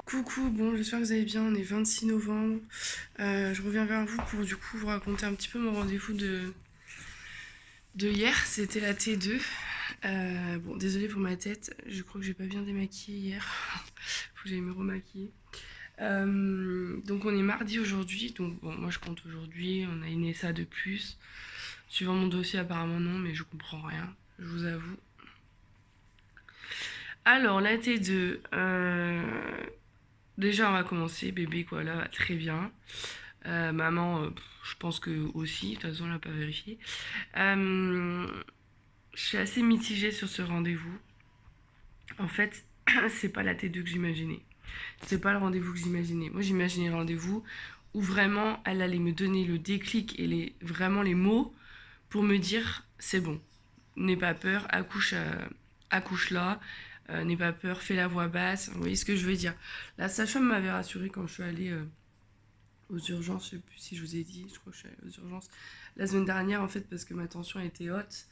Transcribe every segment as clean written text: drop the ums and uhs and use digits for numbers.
Coucou, bon j'espère que vous allez bien, on est 26 novembre. Je reviens vers vous pour du coup vous raconter un petit peu mon rendez-vous de hier, c'était la T2. Bon désolée pour ma tête, je crois que j'ai pas bien démaquillé hier, faut que j'aille me remaquiller. Donc on est mardi aujourd'hui, donc bon moi je compte aujourd'hui, on a une ESA de plus. Suivant mon dossier apparemment non, mais je comprends rien, je vous avoue. Alors la T2, déjà on va commencer, bébé quoi là, très bien. Maman, je pense que aussi, de toute façon, on l'a pas vérifié. Euh, je suis assez mitigée sur ce rendez-vous. En fait, c'est pas la T2 que j'imaginais. C'est pas le rendez-vous que j'imaginais. Moi, j'imaginais le rendez-vous où vraiment elle allait me donner le déclic et vraiment les mots pour me dire c'est bon, n'aie pas peur, accouche là, n'aie pas peur, fais la voix basse. Vous voyez ce que je veux dire. La sage-femme m'avait rassurée quand je suis allée aux urgences, je sais plus si je vous ai dit, je crois que je suis allée aux urgences la semaine dernière en fait parce que ma tension était haute.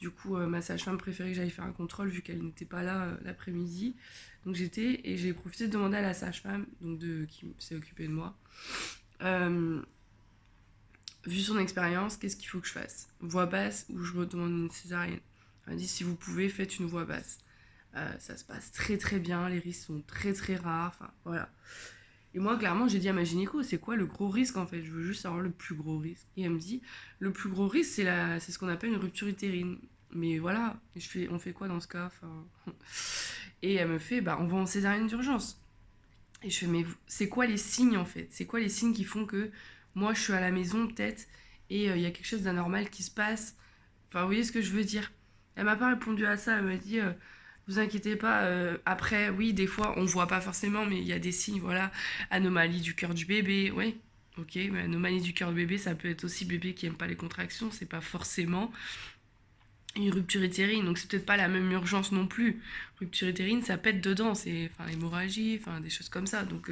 Du coup, ma sage-femme préférait que j'aille faire un contrôle vu qu'elle n'était pas là l'après-midi. Donc j'étais et j'ai profité de demander à la sage-femme qui s'est occupée de moi. Euh, Vu son expérience, qu'est-ce qu'il faut que je fasse? Voix basse ou je redemande une césarienne? Elle m'a dit si vous pouvez, faites une voix basse. Ça se passe très très bien, les risques sont très très rares, enfin voilà. Et moi, clairement, j'ai dit à ma gynéco, c'est quoi le gros risque en fait? Je veux juste savoir le plus gros risque. Et elle me dit, le plus gros risque, c'est ce qu'on appelle une rupture utérine. Mais voilà, on fait quoi dans ce cas? Enfin... Et elle me fait, bah, on va en césarienne d'urgence. Et je fais, mais c'est quoi les signes en fait? C'est quoi les signes qui font que moi, je suis à la maison peut-être et il y a quelque chose d'anormal qui se passe? Enfin, vous voyez ce que je veux dire? Elle m'a pas répondu à ça, elle m'a dit, vous inquiétez pas, après, oui, des fois, on voit pas forcément, mais il y a des signes, voilà, anomalie du cœur du bébé, oui, ok, mais anomalie du cœur du bébé, ça peut être aussi bébé qui aime pas les contractions, c'est pas forcément une rupture utérine, donc c'est peut-être pas la même urgence non plus. Rupture utérine, ça pète dedans, c'est enfin hémorragie, enfin des choses comme ça, donc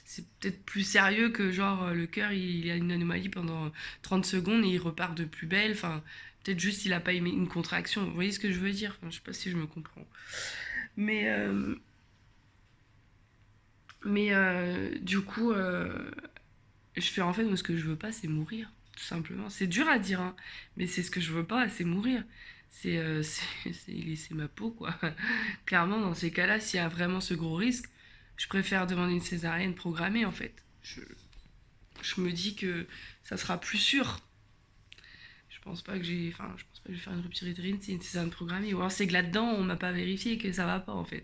c'est peut-être plus sérieux que genre le cœur il a une anomalie pendant 30 secondes et il repart de plus belle, enfin peut-être juste il a pas aimé une contraction, vous voyez ce que je veux dire, enfin, je sais pas si je me comprends. Mais, du coup, je fais en fait, moi, ce que je veux pas, c'est mourir, tout simplement. C'est dur à dire, hein, mais c'est ce que je veux pas, c'est mourir. C'est laisser ma peau, quoi. Clairement, dans ces cas-là, s'il y a vraiment ce gros risque, je préfère demander une césarienne programmée, en fait. Je me dis que ça sera plus sûr. Je pense pas que je vais faire une rupture utérine, c'est une césarienne programmée. Ou alors c'est que là-dedans, on m'a pas vérifié que ça va pas, en fait.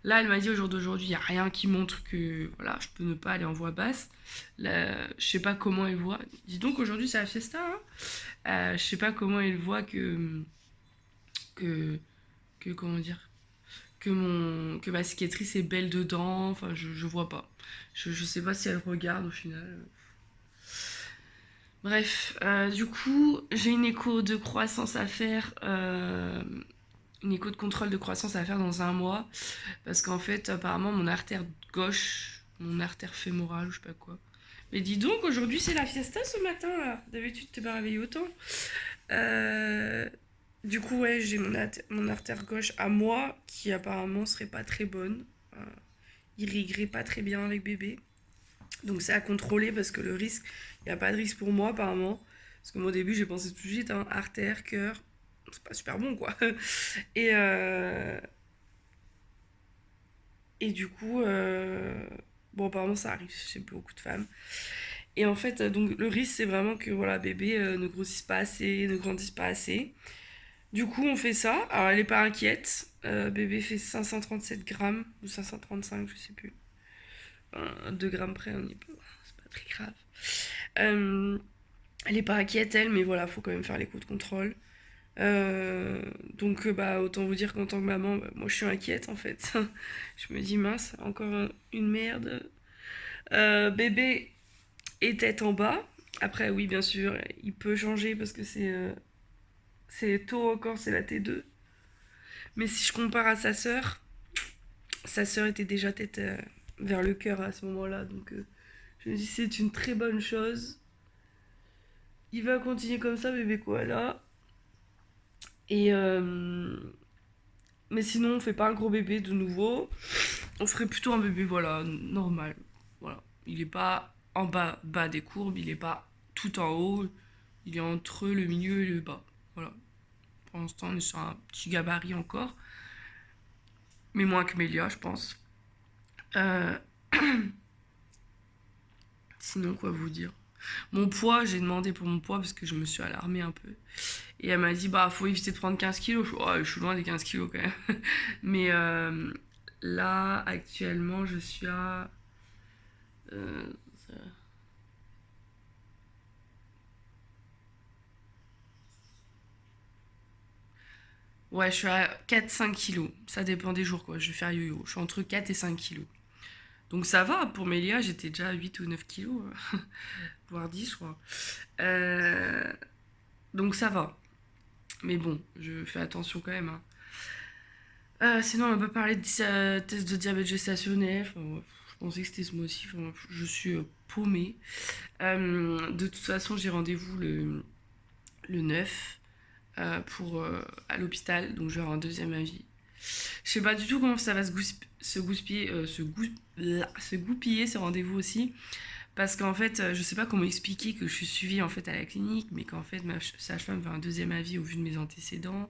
Là, elle m'a dit au jour d'aujourd'hui, il n'y a rien qui montre que voilà, je peux ne pas aller en voix basse. Là, je sais pas comment elle voit. Dis donc, aujourd'hui, c'est la fiesta. Hein, je sais pas comment elle voit que, comment dire, que ma cicatrice est belle dedans. Enfin, je vois pas. Je sais pas si elle regarde au final. Bref, du coup, j'ai une écho de croissance à faire. Une écho de contrôle de croissance à faire dans un mois. Parce qu'en fait, apparemment, mon artère gauche, mon artère fémorale, je sais pas quoi. Mais dis donc, aujourd'hui c'est la fiesta ce matin là. D'habitude, t'es pas réveillé autant. Euh, Du coup, ouais, j'ai mon artère gauche à moi qui apparemment serait pas très bonne. Irriguerait pas très bien avec bébé. Donc c'est à contrôler parce que le risque, il n'y a pas de risque pour moi apparemment. Parce que moi au début j'ai pensé tout de suite, hein, artère, cœur, c'est pas super bon quoi. Et, euh, et du coup, bon apparemment ça arrive chez beaucoup de femmes. Et en fait, donc le risque c'est vraiment que voilà, bébé ne grossisse pas assez, ne grandisse pas assez. Du coup on fait ça, alors elle est pas inquiète. Bébé fait 537 grammes ou 535, je sais plus. Enfin, 2 grammes près, on y est pas, c'est pas très grave. Euh, Elle est pas inquiète elle, mais voilà, faut quand même faire les coups de contrôle. Donc bah autant vous dire qu'en tant que maman, bah, moi je suis inquiète en fait. Je me dis mince, encore une merde. Bébé est tête en bas. Après oui bien sûr, il peut changer parce que c'est tôt encore, c'est la T2. Mais si je compare à sa sœur était déjà tête vers le cœur à ce moment-là, donc je me dis c'est une très bonne chose. Il va continuer comme ça, bébé koala. Et mais sinon, on fait pas un gros bébé de nouveau. On ferait plutôt un bébé, voilà, normal. Voilà. Il est pas en bas des courbes, il est pas tout en haut, il est entre le milieu et le bas. Voilà. Pour l'instant, on est sur un petit gabarit encore, mais moins que Mélia, je pense. Euh, Sinon, quoi vous dire? Mon poids, j'ai demandé pour mon poids parce que je me suis alarmée un peu. Et elle m'a dit, bah, faut éviter de prendre 15 kilos. Je suis loin des 15 kilos quand même. Mais là, actuellement, je suis à. euh, Ouais, je suis à 4-5 kilos. Ça dépend des jours, quoi. Je vais faire yo-yo. Je suis entre 4 et 5 kilos. Donc ça va, pour Mélia, j'étais déjà à 8 ou 9 kilos, voire 10, je crois. Euh, donc ça va. Mais bon, je fais attention quand même, hein. Sinon, on va pas parler de test de diabète gestationnel. Enfin, ouais, je pensais que c'était ce mois-ci. Enfin, je suis paumée. De toute façon, j'ai rendez-vous le 9 à l'hôpital. Donc, je vais avoir un deuxième avis. Je sais pas du tout comment ça va se goupiller ce rendez-vous aussi. Parce qu'en fait, je sais pas comment expliquer que je suis suivie en fait à la clinique, mais qu'en fait, ma sage-femme veut un deuxième avis au vu de mes antécédents.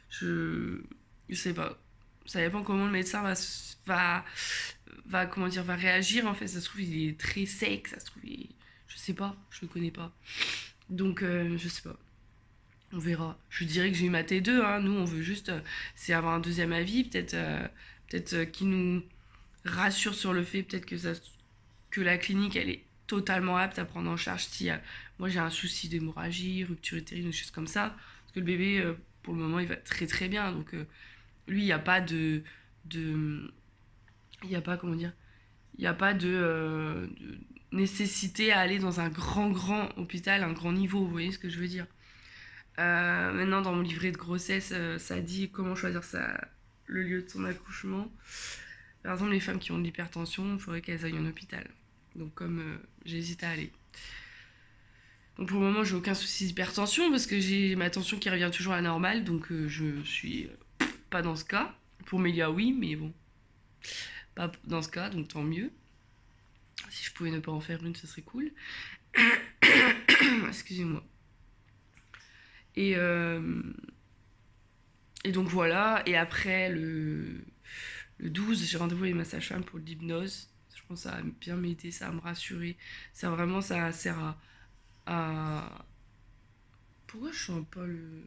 Je, je sais pas. Ça dépend comment le médecin comment dire, va réagir. En fait, ça se trouve, il est très sec. Ça se trouve, je sais pas. Je le connais pas. Donc, je sais pas. On verra. Je dirais que j'ai eu ma T2, hein. Nous, on veut juste, c'est avoir un deuxième avis, peut-être qui nous rassure sur le fait, peut-être que la clinique, elle est totalement apte à prendre en charge si moi j'ai un souci d'hémorragie, rupture utérine, des choses comme ça. Parce que le bébé, pour le moment, il va très très bien. Donc, lui, il n'y a pas de il n'y a pas, comment dire, il n'y a pas de nécessité à aller dans un grand hôpital, un grand niveau, vous voyez ce que je veux dire. Maintenant, dans mon livret de grossesse, ça dit comment choisir le lieu de son accouchement. Par exemple, les femmes qui ont de l'hypertension, il faudrait qu'elles aillent en hôpital. Donc, comme j'hésite à aller. Donc, pour le moment, j'ai aucun souci d'hypertension parce que j'ai ma tension qui revient toujours à la normale. Donc, je suis pas dans ce cas. Pour Mélia, oui, mais bon, pas dans ce cas, donc tant mieux. Si je pouvais ne pas en faire une, ce serait cool. Excusez-moi. Et, euh, et donc voilà. Et après, le 12, j'ai rendez-vous avec ma sage-femme pour l'hypnose. Je pense que ça va bien m'aider, ça va me rassurer. Ça vraiment, ça sert à... Pourquoi je sens pas le...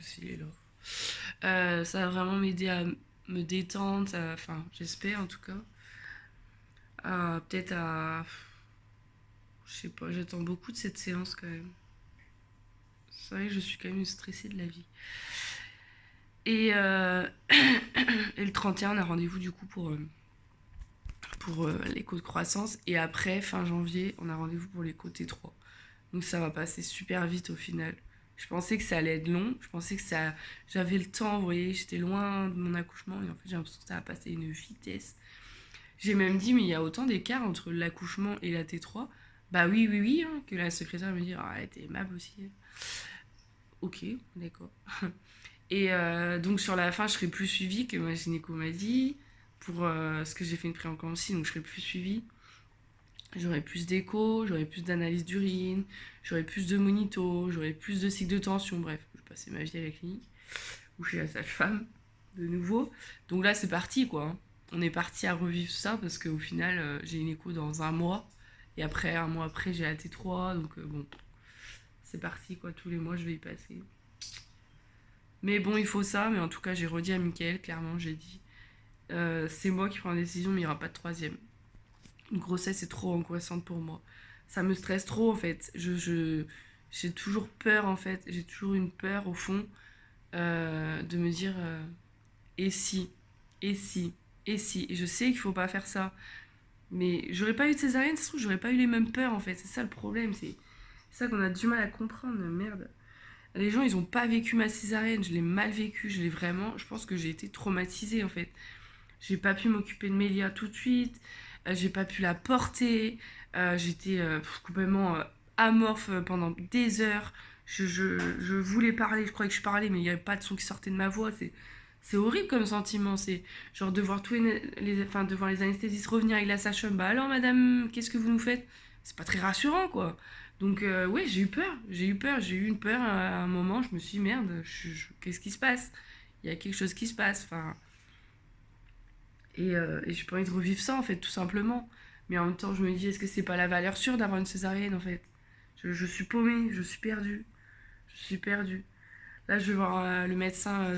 S'il est là. Ça va vraiment m'aider à me détendre. Enfin, j'espère en tout cas. Peut-être à... Je sais pas, j'attends beaucoup de cette séance quand même. C'est vrai que je suis quand même stressée de la vie. Et, et le 31, on a rendez-vous du coup pour l'écho de croissance. Et après, fin janvier, on a rendez-vous pour l'écho T3. Donc ça va passer super vite au final. Je pensais que ça allait être long. Je pensais que j'avais le temps, vous voyez. J'étais loin de mon accouchement. Et en fait, j'ai l'impression que ça va passer une vitesse. J'ai même dit, mais il y a autant d'écart entre l'accouchement et la T3. Bah oui, oui, oui, hein, que la secrétaire me dit, ah, elle était aimable aussi. Ok, d'accord. Et donc sur la fin, je serai plus suivie que ma gynéco m'a dit. Pour ce que j'ai fait une prééclampsie, donc je serai plus suivie. J'aurai plus d'écho, j'aurai plus d'analyse d'urine, j'aurai plus de monito, j'aurai plus de cycle de tension. Bref, je vais passer ma vie à la clinique ou chez la sage-femme de nouveau. Donc là, c'est parti quoi, hein. On est parti à revivre ça parce qu'au final, j'ai une écho dans un mois. Et après, un mois après, j'ai la T3. Donc bon, c'est parti quoi. Tous les mois, je vais y passer. Mais bon, il faut ça. Mais en tout cas, j'ai redit à Mickaël, clairement, j'ai dit c'est moi qui prends la décision, mais il n'y aura pas de troisième. Une grossesse est trop angoissante pour moi. Ça me stresse trop en fait. J'ai toujours peur en fait. J'ai toujours une peur au fond de me dire et si, et si, et si. Et je sais qu'il faut pas faire ça. Mais j'aurais pas eu de césarienne, ça se trouve, j'aurais pas eu les mêmes peurs en fait. C'est ça le problème. C'est ça qu'on a du mal à comprendre. Merde. Les gens, ils ont pas vécu ma césarienne. Je l'ai mal vécu. Je l'ai vraiment. Je pense que j'ai été traumatisée en fait. J'ai pas pu m'occuper de Mélia tout de suite. J'ai pas pu la porter. J'étais complètement amorphe pendant des heures. Je voulais parler, je croyais que je parlais, mais il n'y avait pas de son qui sortait de ma voix. C'est horrible comme sentiment, c'est genre de voir enfin, de voir les anesthésistes revenir avec la sage-femme. Bah alors madame, qu'est-ce que vous nous faites? C'est pas très rassurant quoi. Donc ouais, j'ai eu une peur à un moment, je me suis dit merde, qu'est-ce qui se passe? Il y a quelque chose qui se passe, enfin... Et j'ai pas envie de revivre ça en fait, tout simplement. Mais en même temps, je me dis, est-ce que c'est pas la valeur sûre d'avoir une césarienne en fait? Je suis paumée, je suis perdue, je suis perdue. Là, je vais voir le médecin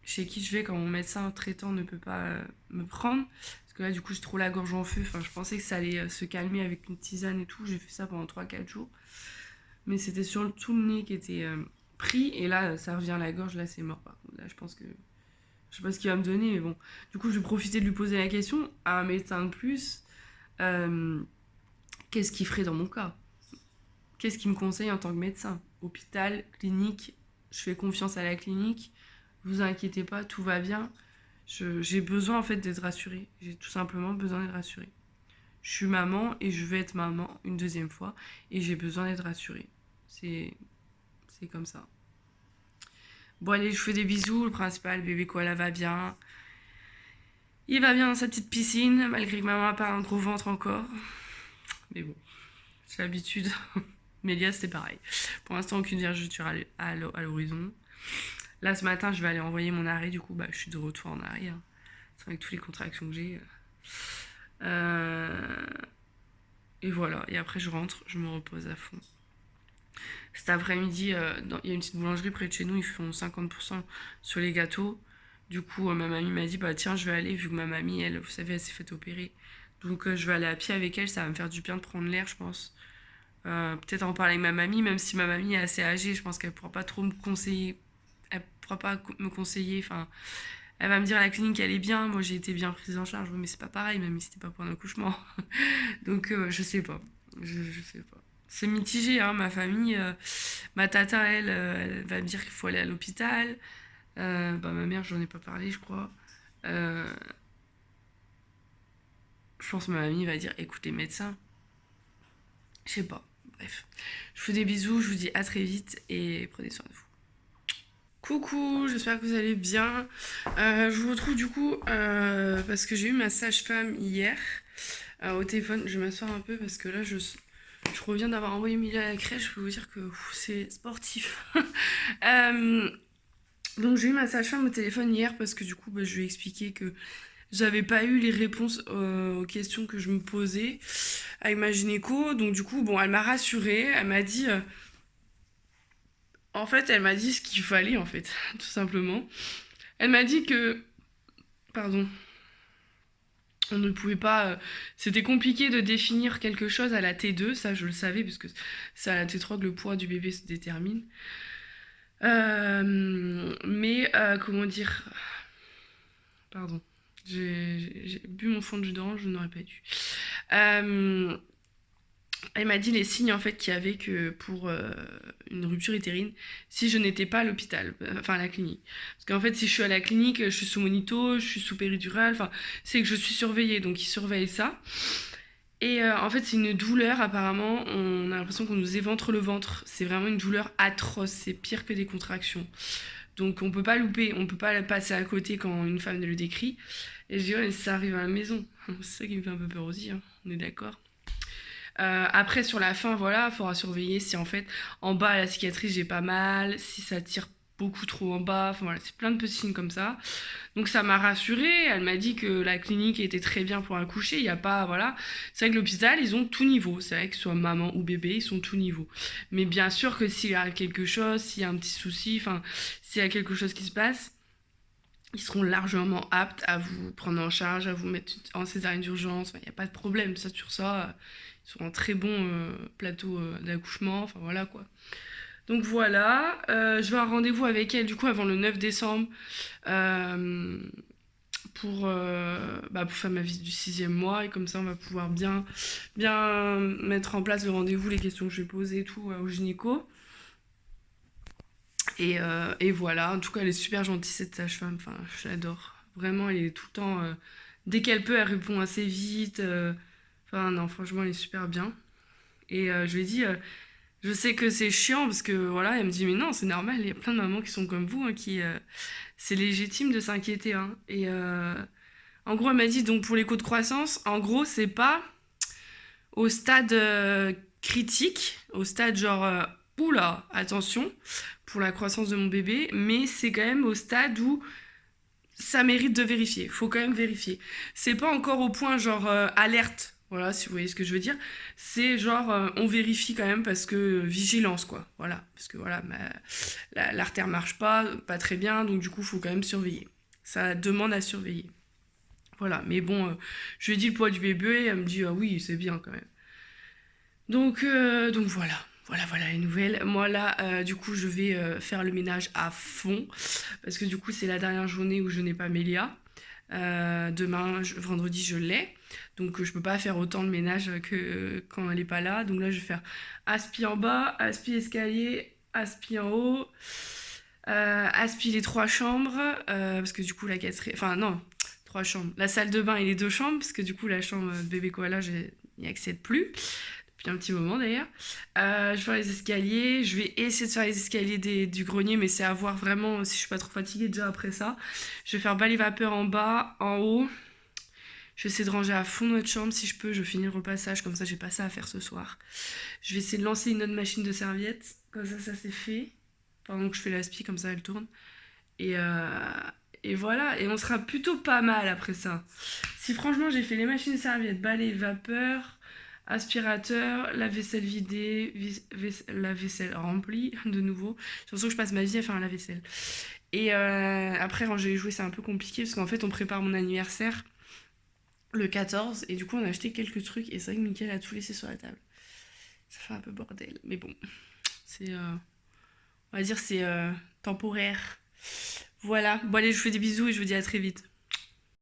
chez qui je vais quand mon médecin traitant ne peut pas me prendre. Parce que là, du coup, j'ai trop la gorge en feu. Enfin, je pensais que ça allait se calmer avec une tisane et tout. J'ai fait ça pendant 3 4 jours. Mais c'était sur tout le nez qui était pris. Et là, ça revient à la gorge. Là, c'est mort par contre. Là, je pense que. Je sais pas ce qu'il va me donner, mais bon. Du coup, je vais profiter de lui poser la question à un médecin de plus. euh, Qu'est-ce qu'il ferait dans mon cas? Qu'est-ce qu'il me conseille en tant que médecin? Hôpital, clinique, je fais confiance à la clinique. Vous inquiétez pas, tout va bien. J'ai besoin en fait d'être rassurée. J'ai tout simplement besoin d'être rassurée. Je suis maman et je vais être maman une deuxième fois et j'ai besoin d'être rassurée. C'est c'est comme ça. Bon allez, je fais des bisous. Le principal, le bébé koala va bien. Il va bien dans sa petite piscine malgré que maman a pas un gros ventre encore. Mais bon, j'ai l'habitude. Mélia, c'était pareil. Pour l'instant, aucune vergeture à l'horizon. Là, ce matin, je vais aller envoyer mon arrêt. Du coup, bah, je suis de retour en arrêt. Hein. Avec toutes les contractions que j'ai. Euh, Et voilà. Et après, je rentre, je me repose à fond. Cet après-midi, il y a une petite boulangerie près de chez nous. Ils font 50% sur les gâteaux. Du coup, ma mamie m'a dit, bah tiens, je vais aller, vu que ma mamie, elle, vous savez, elle s'est fait opérer. Donc, je vais aller à pied avec elle. Ça va me faire du bien de prendre l'air, je pense. Peut-être en parler avec ma mamie, même si ma mamie est assez âgée, je pense qu'elle pourra pas trop me conseiller. Elle pourra pas me conseiller. Enfin, elle va me dire à la clinique elle est bien. Moi, j'ai été bien prise en charge, mais c'est pas pareil, même si c'était pas pour un accouchement. Donc, je sais pas. Je sais pas. C'est mitigé, hein, ma famille. Ma tata, elle va me dire qu'il faut aller à l'hôpital. Bah, ma mère, j'en ai pas parlé, je crois. Euh, je pense que ma mamie va dire écoute les médecins. Je sais pas. Bref. Je vous fais des bisous, je vous dis à très vite et prenez soin de vous. Coucou, j'espère que vous allez bien. Je vous retrouve du coup parce que j'ai eu ma sage-femme hier au téléphone. Je vais m'asseoir un peu parce que là je reviens d'avoir envoyé Mila à la crèche. Je peux vous dire que c'est sportif. Euh, donc j'ai eu ma sage-femme au téléphone hier parce que du coup bah, je lui ai expliqué que j'avais pas eu les réponses aux questions que je me posais avec ma gynéco. Donc du coup bon elle m'a rassurée. Elle m'a dit en fait, elle m'a dit ce qu'il fallait, en fait, tout simplement. Elle m'a dit que, pardon, on ne pouvait pas. C'était compliqué de définir quelque chose à la T2, ça je le savais, parce que c'est à la T3 que le poids du bébé se détermine. Mais, comment dire. Pardon, j'ai bu mon fond de jus d'orange, je n'aurais pas dû. Euh, Elle m'a dit les signes en fait qu'il y avait que pour une rupture utérine si je n'étais pas à l'hôpital, enfin à la clinique. Parce qu'en fait si je suis à la clinique, je suis sous monito, je suis sous péridurale, enfin c'est que je suis surveillée, donc ils surveillent ça. Et en fait c'est une douleur apparemment, on a l'impression qu'on nous éventre le ventre, c'est vraiment une douleur atroce, c'est pire que des contractions. Donc on peut pas louper, on peut pas passer à côté quand une femme le décrit. Et je dis ouais ça arrive à la maison, c'est ça qui me fait un peu peur aussi, hein. On est d'accord. Après, sur la fin, voilà, il faudra surveiller si en fait, en bas à la cicatrice, j'ai pas mal, si ça tire beaucoup trop en bas, enfin voilà, c'est plein de petits signes comme ça. Donc ça m'a rassurée, elle m'a dit que la clinique était très bien pour accoucher, il n'y a pas, voilà. C'est vrai que l'hôpital, ils ont tout niveau, c'est vrai que ce soit maman ou bébé, ils sont tout niveau. Mais bien sûr que s'il y a quelque chose, s'il y a un petit souci, enfin, s'il y a quelque chose qui se passe, ils seront largement aptes à vous prendre en charge, à vous mettre en césarienne d'urgence. Il n'y a pas de problème, ça sur ça. Ils sont en très bon plateau d'accouchement. Enfin voilà quoi. Donc voilà, je vais avoir rendez-vous avec elle du coup avant le 9 décembre euh, pour faire ma visite du 6e mois. Et comme ça, on va pouvoir bien mettre en place le rendez-vous, les questions que je vais poser et tout au gynéco. Et voilà, en tout cas, elle est super gentille cette sage-femme, enfin, je l'adore. Vraiment, elle est tout le temps. Dès qu'elle peut, elle répond assez vite. Enfin, non, franchement, elle est super bien. Et je lui ai dit, Je sais que c'est chiant parce que voilà, elle me dit mais non, c'est normal, il y a plein de mamans qui sont comme vous, hein, qui c'est légitime de s'inquiéter, hein. Et en gros, elle m'a dit donc pour l'écho de croissance, en gros, c'est pas au stade critique, au stade genre oula, attention pour la croissance de mon bébé, mais c'est quand même au stade où ça mérite de vérifier. Faut quand même vérifier. C'est pas encore au point genre alerte. Voilà, si vous voyez ce que je veux dire. C'est genre on vérifie quand même parce que vigilance quoi. Voilà, parce que voilà, l'artère marche pas très bien, donc du coup faut quand même surveiller. Ça demande à surveiller. Voilà, mais bon, je lui ai dit le poids du bébé, elle me dit ah oui c'est bien quand même. Donc voilà. Voilà les nouvelles. Moi là, du coup, je vais faire le ménage à fond parce que du coup, c'est la dernière journée où je n'ai pas Mélia. Demain, vendredi, je l'ai. Donc, je peux pas faire autant de ménage que quand elle est pas là. Donc là, je vais faire aspi en bas, aspi escalier, aspi en haut, aspi les 3 chambres parce que du coup, la quatrième. Enfin, non, 3 chambres. La salle de bain et les 2 chambres parce que du coup, la chambre bébé koala, je n'y accède plus depuis un petit moment d'ailleurs. Je vais faire les escaliers, je vais essayer de faire les escaliers du grenier, mais c'est à voir vraiment si je suis pas trop fatiguée déjà après ça. Je vais faire balai vapeur en bas, en haut. Je vais essayer de ranger à fond notre chambre si je peux. Je finis le repassage, comme ça j'ai pas ça à faire ce soir. Je vais essayer de lancer une autre machine de serviettes, comme ça c'est fait. Pendant que je fais l'aspi, comme ça elle tourne. Et, et voilà, et on sera plutôt pas mal après ça. Si franchement j'ai fait les machines de serviettes, balai, vapeur, aspirateur, la vaisselle vidée, la vaisselle remplie de nouveau. J'ai l'impression que je passe ma vie à faire la vaisselle. Et après ranger les jouets c'est un peu compliqué parce qu'en fait on prépare mon anniversaire le 14 et du coup on a acheté quelques trucs et c'est vrai que Mickaël a tout laissé sur la table. Ça fait un peu bordel, mais bon, c'est on va dire c'est temporaire. Voilà, bon allez je vous fais des bisous et je vous dis à très vite.